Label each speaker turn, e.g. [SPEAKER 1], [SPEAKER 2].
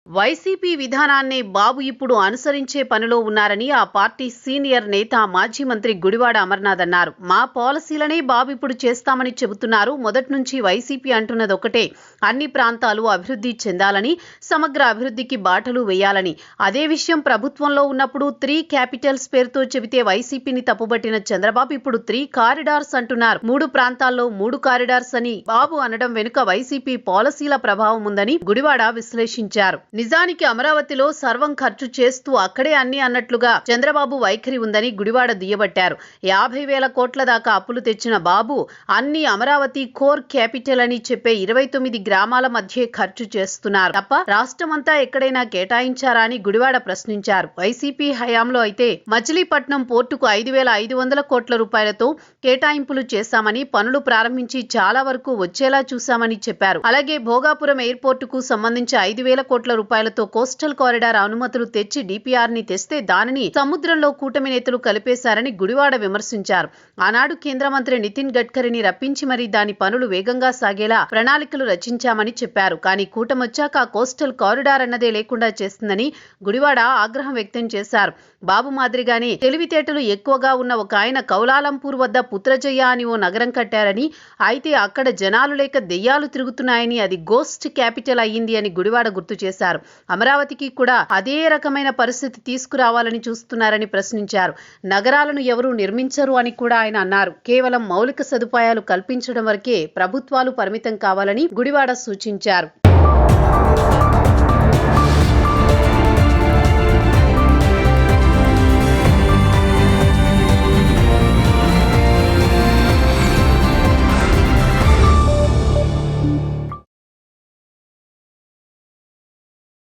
[SPEAKER 1] YCP విధానాన్నే బాబు ఇప్పుడు అనుసరించే పనిలో ఉన్నారని ఆ పార్టీ సీనియర్ నేత మాజీ మంత్రి గుడివాడ అమర్నాథ్ అన్నారు. మా పాలసీలనే బాబు ఇప్పుడు చేస్తామని చెబుతున్నారు. మొదటి నుంచి వైసీపీ అంటున్నది ఒకటే, అన్ని ప్రాంతాలు అభివృద్ధి చెందాలని, సమగ్ర అభివృద్ధికి బాటలు వేయాలని. అదే విషయం ప్రభుత్వంలో ఉన్నప్పుడు 3 క్యాపిటల్స్ పేరుతో చెబితే వైసీపీని తప్పుబట్టిన చంద్రబాబు ఇప్పుడు 3 కారిడార్స్ అంటున్నారు. 3 ప్రాంతాల్లో 3 కారిడార్స్ అని బాబు అనడం వెనుక వైసీపీ పాలసీల ప్రభావం ఉందని గుడివాడ విశ్లేషించారు. నిజానికి అమరావతిలో సర్వం ఖర్చు చేస్తూ అక్కడే అన్ని అన్నట్లుగా చంద్రబాబు వైఖరి ఉందని గుడివాడ దుయ్యబట్టారు. 50,000 కోట్ల దాకా అప్పులు తెచ్చిన బాబు అన్ని అమరావతి కోర్ క్యాపిటల్ అని చెప్పే 29 గ్రామాల మధ్య ఖర్చు చేస్తున్నారు తప్ప రాష్ట్రమంతా ఎక్కడైనా కేటాయించారా అని గుడివాడ ప్రశ్నించారు. వైసీపీ హయాంలో అయితే మచిలీపట్నం పోర్టుకు 5,500 కోట్ల రూపాయలతో కేటాయింపులు చేశామని, పనులు ప్రారంభించి చాలా వరకు వచ్చేలా చూశామని చెప్పారు. అలాగే భోగాపురం ఎయిర్పోర్టుకు సంబంధించి 5,000 కోట్ల రూపాయలతో కోస్టల్ కారిడార్ అనుమతులు తెచ్చి డిపిఆర్ ని తెస్తే దానిని సముద్రంలో కూటమి నేతలు కలిపేశారని గుడివాడ విమర్శించారు. ఆనాడు కేంద్ర మంత్రి నితిన్ గడ్కరీని రప్పించి మరీ దాని పనులు వేగంగా సాగేలా ప్రణాళికలు రచించామని చెప్పారు. కానీ కూటమొచ్చాక ఆ కోస్టల్ కారిడార్ అన్నదే లేకుండా చేస్తుందని గుడివాడ ఆగ్రహం వ్యక్తం చేశారు. బాబు మాదిరిగానే తెలివితేటలు ఎక్కువగా ఉన్న ఒక ఆయన కౌలాలంపూర్ వద్ద పుత్రజయ అని ఓ నగరం కట్టారని, అయితే అక్కడ జనాలు లేక దెయ్యాలు తిరుగుతున్నాయని అది గోస్ట్ క్యాపిటల్ అయ్యింది అని గుడివాడ గుర్తు చేశారు. అమరావతికి కూడా అదే రకమైన పరిస్థితి తీసుకురావాలని చూస్తున్నారని ప్రశ్నించారు. నగరాలను ఎవరూ నిర్మించరు అని కూడా ఆయన అన్నారు. కేవలం మౌలిక సదుపాయాలు కల్పించడం వరకే ప్రభుత్వాలు పరిమితం కావాలని గుడివాడ సూచించారు.